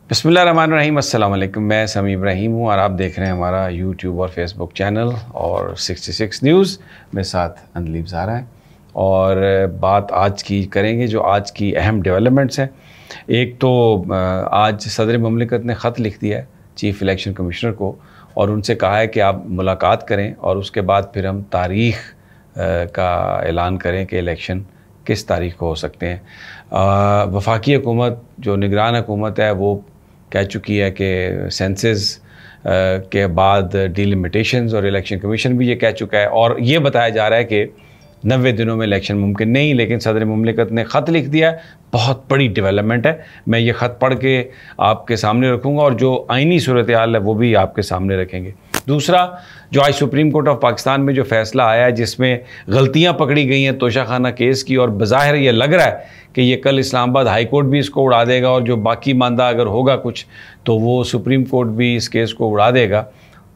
बिस्मिल्लाहिर्रहमानिर्रहीम, अस्सलाम वालेकुम। मैं समी इब्राहिम हूँ और आप देख रहे हैं हमारा यूट्यूब और फेसबुक चैनल और 66 न्यूज़। मेरे साथ अंदलीब ज़ारा है और बात आज की करेंगे जो आज की अहम डेवलपमेंट्स हैं। एक तो आज सदर ममलिकत ने ख़त लिख दिया है चीफ़ इलेक्शन कमिश्नर को और उनसे कहा है कि आप मुलाकात करें और उसके बाद फिर हम तारीख़ का ऐलान करें कि इलेक्शन किस तारीख़ को हो सकते हैं। वफाकी हुकूमत जो निगरान हुकूमत है वो कह चुकी है कि सेंसस के बाद डिलिमिटेशंस और इलेक्शन कमीशन भी ये कह चुका है और ये बताया जा रहा है कि 90 दिनों में इलेक्शन मुमकिन नहीं, लेकिन सदर मुमलिकत ने ख़त लिख दिया है। बहुत बड़ी डेवलपमेंट है। मैं ये ख़त पढ़ के आपके सामने रखूँगा और जो आइनी सूरत हाल है वो भी आपके सामने रखेंगे। दूसरा, जो आज सुप्रीम कोर्ट ऑफ पाकिस्तान में जो फ़ैसला आया है जिसमें गलतियाँ पकड़ी गई हैं तोशाखाना केस की और बज़ाहिर ये लग रहा है कि ये कल इस्लामाबाद हाई कोर्ट भी इसको उड़ा देगा और जो बाकी मानदा अगर होगा कुछ तो वो सुप्रीम कोर्ट भी इस केस को उड़ा देगा।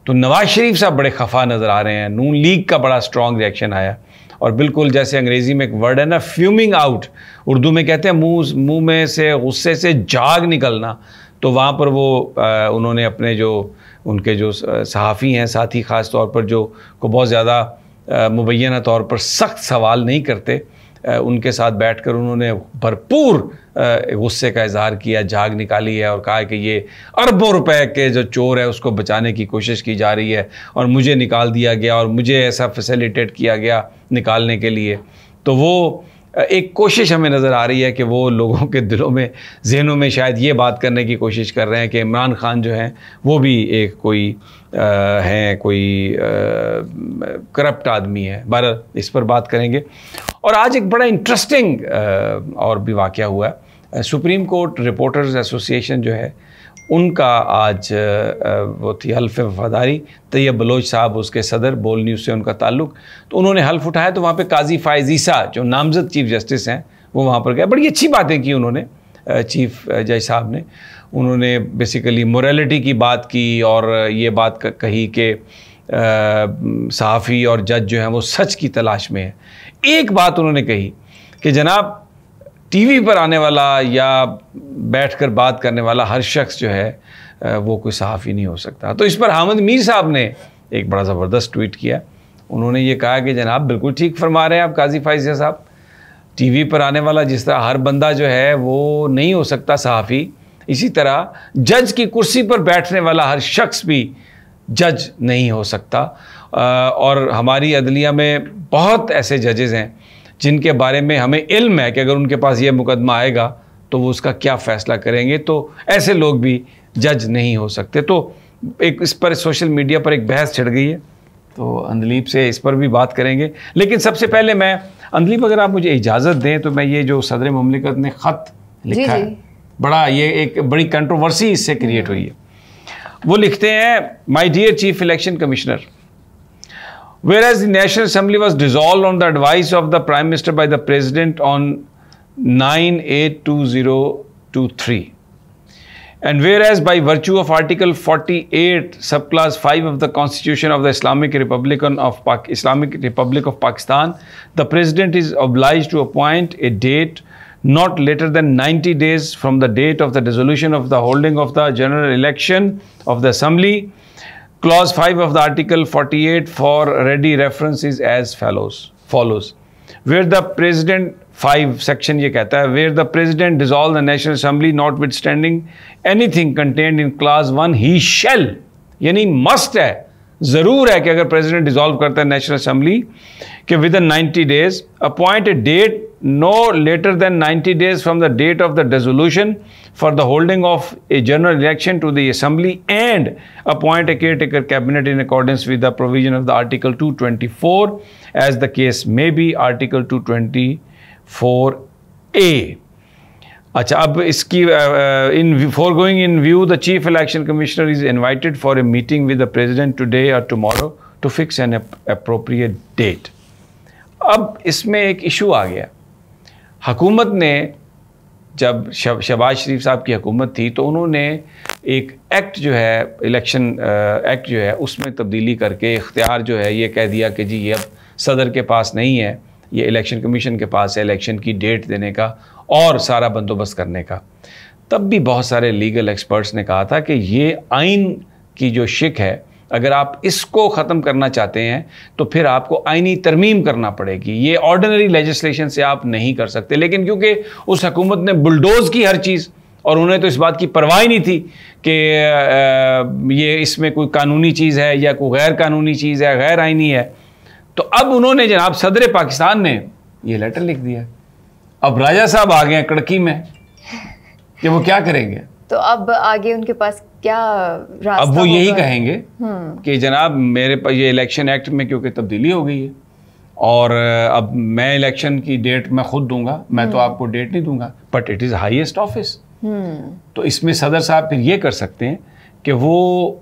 तो नवाज़ शरीफ साहब बड़े खफा नज़र आ रहे हैं। नून लीग का बड़ा स्ट्रॉन्ग रिएक्शन आया और बिल्कुल जैसे अंग्रेज़ी में एक वर्ड है ना, फ्यूमिंग आउट, उर्दू में कहते हैं मुंह में से गुस्से से जाग निकलना। तो वहाँ पर वो उन्होंने अपने जो उनके जो सहाफ़ी हैं साथी ख़ास तौर पर जो को बहुत ज़्यादा मुबैना तौर पर सख्त सवाल नहीं करते, उनके साथ बैठकर उन्होंने भरपूर गुस्से का इजहार किया, जाग निकाली है और कहा कि ये अरबों रुपए के जो चोर है उसको बचाने की कोशिश की जा रही है और मुझे निकाल दिया गया और मुझे ऐसा फैसिलिटेट किया गया निकालने के लिए। तो वो एक कोशिश हमें नज़र आ रही है कि वो लोगों के दिलों में जहनों में शायद ये बात करने की कोशिश कर रहे हैं कि इमरान खान जो हैं वो भी एक कोई करप्ट आदमी है। बहरहाल इस पर बात करेंगे। और आज एक बड़ा इंटरेस्टिंग और भी वाक़या हुआ है। सुप्रीम कोर्ट रिपोर्टर्स एसोसिएशन जो है उनका आज वो थी हल्फ वफादारी। तैयब बलोच साहब उसके सदर, बोल न्यूज़ से उनका ताल्लुक़, तो उन्होंने हल्फ उठाया। तो वहाँ पे काजी फ़ाइज़ ईसा जो नामज़द चीफ़ जस्टिस हैं वो वहाँ पर गए। बड़ी अच्छी बातें की उन्होंने, चीफ़ जज साहब ने। उन्होंने बेसिकली मोरालिटी की बात की और ये बात कही कि सहाफ़ी और जज जो हैं वो सच की तलाश में है। एक बात उन्होंने कही कि जनाब टीवी पर आने वाला या बैठकर बात करने वाला हर शख्स जो है वो कोई सहाफ़ी नहीं हो सकता। तो इस पर हामिद मीर साहब ने एक बड़ा ज़बरदस्त ट्वीट किया। उन्होंने ये कहा कि जनाब बिल्कुल ठीक फरमा रहे हैं आप काजी फ़ाइज़ साहब, टीवी पर आने वाला जिस तरह हर बंदा जो है वो नहीं हो सकता सहाफ़ी, इसी तरह जज की कुर्सी पर बैठने वाला हर शख्स भी जज नहीं हो सकता। और हमारी अदलिया में बहुत ऐसे जजेस हैं जिनके बारे में हमें इल्म है कि अगर उनके पास ये मुकदमा आएगा तो वो उसका क्या फ़ैसला करेंगे। तो ऐसे लोग भी जज नहीं हो सकते। तो एक इस पर सोशल मीडिया पर एक बहस छिड़ गई है, तो अंदलीब से इस पर भी बात करेंगे। लेकिन सबसे पहले मैं अंदलीब, अगर आप मुझे इजाज़त दें तो मैं ये जो सदर ममलिकत ने ख़त लिखा है, बड़ा ये एक बड़ी कंट्रोवर्सी इससे क्रिएट हुई है। वो लिखते हैं, my dear chief election commissioner, whereas the National Assembly was dissolved on the advice of the Prime Minister by the President on 9/8/2023, and whereas by virtue of Article 48 subclass 5 of the Constitution of the Islamic Republic of Pakistan, the President is obliged to appoint a date not later than 90 days from the date of the dissolution of the holding of the general election of the Assembly. Clause 5 of the Article 48 for ready reference is as follows. Where the President 5 section ये कहता है, where the President dissolve the National Assembly notwithstanding anything contained in Clause 1, he shall, यानी must है, ज़रूर है कि अगर president dissolve करता है नेशनल असम्बली कि within 90 days appoint a date no later than 90 days from the date of the dissolution for the holding of a general election to the assembly, and appoint a caretaker cabinet in accordance with the provision of the Article 224 as the case may be, Article 224A. अच्छा, अब इसकी in foregoing in view the chief election commissioner is invited for a meeting with the president today or tomorrow to fix an appropriate date. अब इसमें एक issue आ गया। हुकूमत ने जब शहबाज शरीफ साहब की हुकूमत थी तो उन्होंने एक एक्ट जो है इलेक्शन एक्ट जो है उसमें तब्दीली करके इख्तियार जो है ये कह दिया कि जी ये अब सदर के पास नहीं है, ये इलेक्शन कमीशन के पास है इलेक्शन की डेट देने का और सारा बंदोबस्त करने का। तब भी बहुत सारे लीगल एक्सपर्ट्स ने कहा था कि ये आइन की जो शिक है, अगर आप इसको ख़त्म करना चाहते हैं तो फिर आपको आइनी तरमीम करना पड़ेगी, ये ऑर्डिनरी लेजिस्लेशन से आप नहीं कर सकते। लेकिन क्योंकि उस हुकूमत ने बुलडोज़ की हर चीज़, और उन्हें तो इस बात की परवाह ही नहीं थी कि ये इसमें कोई कानूनी चीज़ है या कोई गैर कानूनी चीज़ है, गैर आइनी है, तो अब उन्होंने जनाब सदर पाकिस्तान ने ये लेटर लिख दिया। अब राजा साहब आ गए कड़की में कि वो क्या करेंगे। तो अब आगे उनके पास क्या रास्ता अब वो यही होगा? कहेंगे कि जनाब मेरे पास ये इलेक्शन एक्ट में क्योंकि तब्दीली हो गई है और अब मैं इलेक्शन की डेट मैं खुद दूंगा, मैं तो आपको डेट नहीं दूंगा, but it is highest office. तो इसमें सदर साहब फिर ये कर सकते हैं कि वो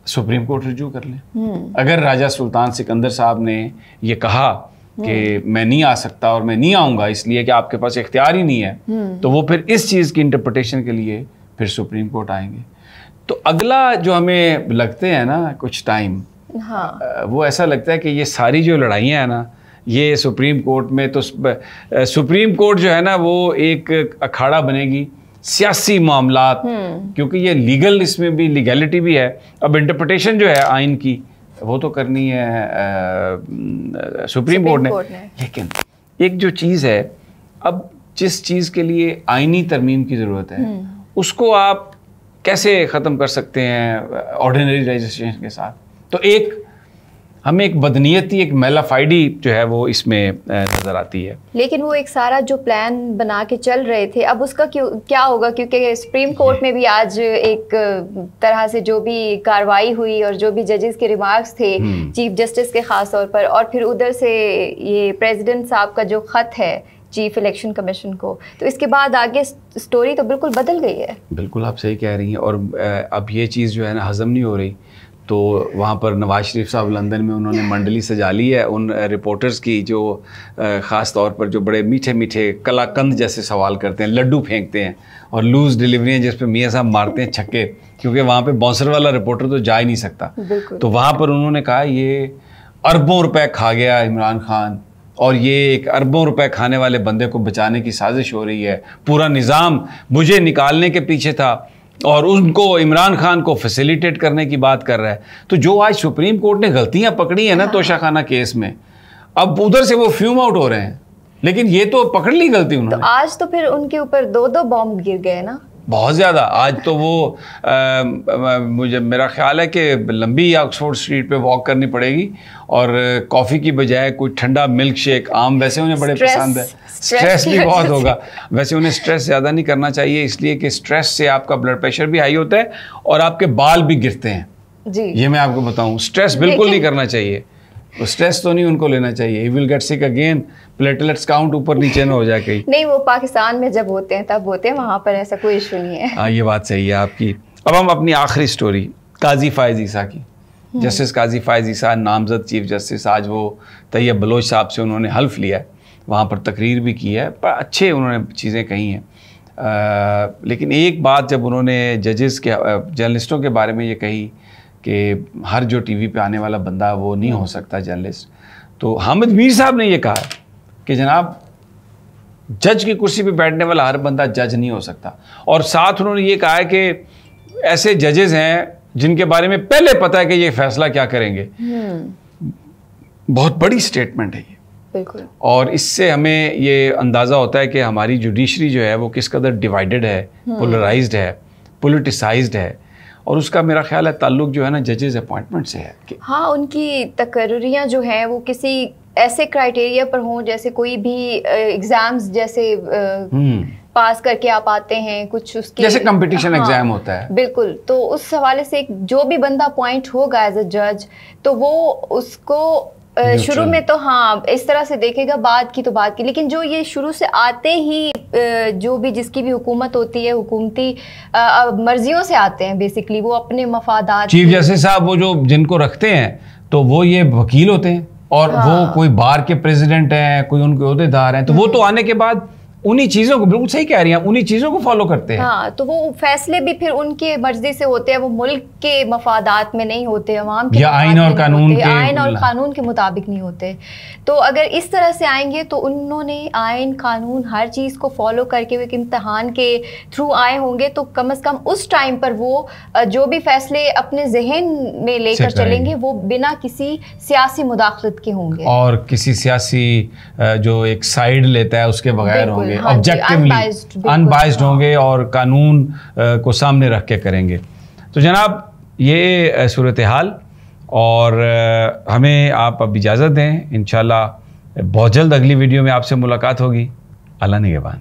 सुप्रीम कोर्ट रिज्यू कर लें। अगर राजा सुल्तान सिकंदर साहब ने ये कहा कि मैं नहीं आ सकता और मैं नहीं आऊँगा इसलिए कि आपके पास इख्तियार ही नहीं है, तो वो फिर इस चीज़ की इंटरप्रिटेशन के लिए फिर सुप्रीम कोर्ट आएंगे। तो अगला जो हमें लगते हैं ना कुछ टाइम, हाँ, वो ऐसा लगता है कि ये सारी जो लड़ाइयाँ हैं ना, ये सुप्रीम कोर्ट में, तो सुप्रीम कोर्ट जो है ना वो एक अखाड़ा बनेगी सियासी मामलात, क्योंकि ये लीगल, इसमें भी लीगैलिटी भी है। अब इंटरप्रिटेशन जो है आइन की वो तो करनी है सुप्रीम कोर्ट ने। लेकिन एक जो चीज़ है, अब जिस चीज़ के लिए आइनी तरमीम की ज़रूरत है उसको आप कैसे ख़त्म कर सकते हैं ऑर्डिनरी रजिस्ट्रेशन के साथ। तो एक हमें एक बदनीयती, एक मेलाफाइडी जो है वो इसमें नज़र आती है। लेकिन वो एक सारा जो प्लान बना के चल रहे थे, अब उसका क्या होगा? क्योंकि सुप्रीम कोर्ट में भी आज एक तरह से जो भी कार्रवाई हुई और जो भी जजेस के रिमार्क्स थे चीफ जस्टिस के ख़ास तौर पर, और फिर उधर से ये प्रेसिडेंट साहब का जो ख़त है चीफ इलेक्शन कमीशन को, तो इसके बाद आगे स्टोरी तो बिल्कुल बदल गई है। बिल्कुल आप सही कह रही हैं। और अब ये चीज़ जो है ना हज़म नहीं हो रही, तो वहाँ पर नवाज शरीफ साहब लंदन में उन्होंने मंडली सजा ली है उन रिपोर्टर्स की जो ख़ास तौर पर जो बड़े मीठे मीठे कलाकंद जैसे सवाल करते हैं, लड्डू फेंकते हैं और लूज़ डिलीवरियाँ जिस पे मियाँ साहब मारते हैं छक्के, क्योंकि वहाँ पे बाउंसर वाला रिपोर्टर तो जा ही नहीं सकता। तो वहाँ पर उन्होंने कहा ये अरबों रुपए खा गया इमरान खान, और ये एक अरबों रुपए खाने वाले बंदे को बचाने की साजिश हो रही है, पूरा निज़ाम मुझे निकालने के पीछे था और उनको इमरान खान को फैसिलिटेट करने की बात कर रहा है। तो जो आज सुप्रीम कोर्ट ने गलतियां पकड़ी है ना तोशाखाना केस में, अब उधर से वो फ्यूम आउट हो रहे हैं, लेकिन ये तो पकड़ ली गलती उन्होंने। तो आज तो फिर उनके ऊपर 2-2 बॉम्ब गिर गए ना, बहुत ज़्यादा। आज तो वो मुझे मेरा ख्याल है कि लंबी ऑक्सफोर्ड स्ट्रीट पे वॉक करनी पड़ेगी और कॉफ़ी की बजाय कोई ठंडा मिल्क शेक, आम वैसे उन्हें बड़े पसंद है, स्ट्रेस भी बहुत होगा। वैसे उन्हें स्ट्रेस ज़्यादा नहीं करना चाहिए, इसलिए कि स्ट्रेस से आपका ब्लड प्रेशर भी हाई होता है और आपके बाल भी गिरते हैं जी। ये मैं आपको बताऊं, स्ट्रेस बिल्कुल नहीं करना चाहिए। स्ट्रेस तो नहीं उनको लेना चाहिए, he will get sick again, platelets count ऊपर नीचे ना हो जाए कहीं। नहीं, वो पाकिस्तान में जब होते हैं तब होते हैं, वहाँ पर ऐसा कोई इशू नहीं है। हाँ, ये बात सही है आपकी। अब हम अपनी आखिरी स्टोरी काजी फायज़ ईसा की। जस्टिस काजी फायज़ ईसा नामजद चीफ जस्टिस, आज वो तैयब बलोच साहब से उन्होंने हल्फ लिया है, वहाँ पर तकरीर भी की है, पर अच्छे उन्होंने चीज़ें कही हैं। लेकिन एक बात जब उन्होंने जजेस के जर्नलिस्टों के बारे में ये कही कि हर जो टीवी पे आने वाला बंदा वो नहीं हो सकता जर्नलिस्ट, तो हामिद मीर साहब ने ये कहा कि जनाब जज की कुर्सी पे बैठने वाला हर बंदा जज नहीं हो सकता। और साथ उन्होंने ये कहा है कि ऐसे जजेस हैं जिनके बारे में पहले पता है कि ये फैसला क्या करेंगे। बहुत बड़ी स्टेटमेंट है ये, बिल्कुल। और इससे हमें ये अंदाज़ा होता है कि हमारी जुडिशरी जो है वो किस कदर डिवाइडेड है, पोलराइज्ड है, पोलिटिसाइज्ड है, और उसका मेरा ख्याल है ताल्लुक जो है ना जजेस अपॉइंटमेंट से है कि हाँ, उनकी तकर्रियाँ जो हैं वो किसी ऐसे क्राइटेरिया पर हों, जैसे कोई भी एग्जाम्स जैसे पास करके आप आते हैं कुछ उसके जैसे कंपटीशन एग्जाम होता है, बिल्कुल। तो उस हवाले से जो भी बंदा अपॉइंट होगा एज अ जज, तो वो उसको शुरू में तो हाँ इस तरह से देखेगा, बाद की तो बात की। लेकिन जो ये शुरू से आते ही जो भी जिसकी भी हुकूमत होती है, हुकूमती मर्जियों से आते हैं, बेसिकली वो अपने मफादात। चीफ जस्टिस साहब वो जो जिनको रखते हैं तो वो ये वकील होते हैं, और वो कोई बार के प्रेसिडेंट हैं, कोई उनके ओहदेदार हैं, तो वो तो आने के बाद उन्हीं चीज़ों को, बिल्कुल सही कह रही हैं, उन्हीं चीज़ों को फॉलो करते हैं। हाँ, तो वो फैसले भी फिर उनके मर्जी से होते हैं, वो मुल्क के मफादात में नहीं होते, अवाम के या आइन और कानून के, आइन और कानून के मुताबिक नहीं होते। तो अगर इस तरह से आएंगे तो उन्होंने आइन कानून हर चीज़ को फॉलो करके एक इम्तहान के थ्रू आए होंगे, तो कम से कम उस टाइम पर वो जो भी फैसले अपने जहन में लेकर चलेंगे वो बिना किसी सियासी मुदाखलत के होंगे, और किसी सियासी जो एक साइड लेता है उसके बगैर होंगे, ऑब्जेक्टिवली अनबाइज्ड होंगे और कानून को सामने रख के करेंगे। तो जनाब ये सूरत हाल, और हमें आप अब इजाज़त दें, इंशाल्लाह बहुत जल्द अगली वीडियो में आपसे मुलाकात होगी। अल्लाह निगहबान।